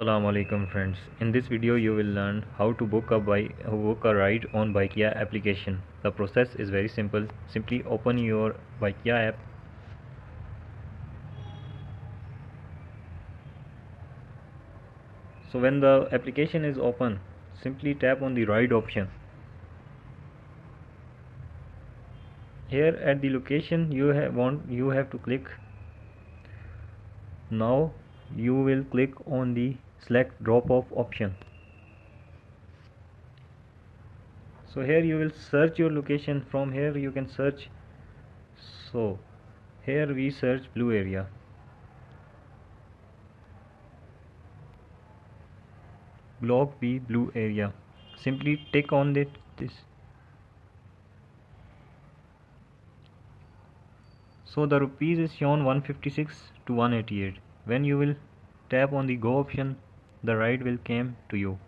Assalamu alaikum friends. In this video you will learn how to book a ride on Bykea application. The process is very simple. Simply open your Bykea app. So when the application is open, simply tap on the ride option. Here at the location you have to click. Now you will click on the select drop off option. So here you will search your location. From here you can search. So here we search blue area. Block B blue area. Simply tick on this. So the rupees is shown 156 to 188. When you will tap on the go option, the ride will come to you.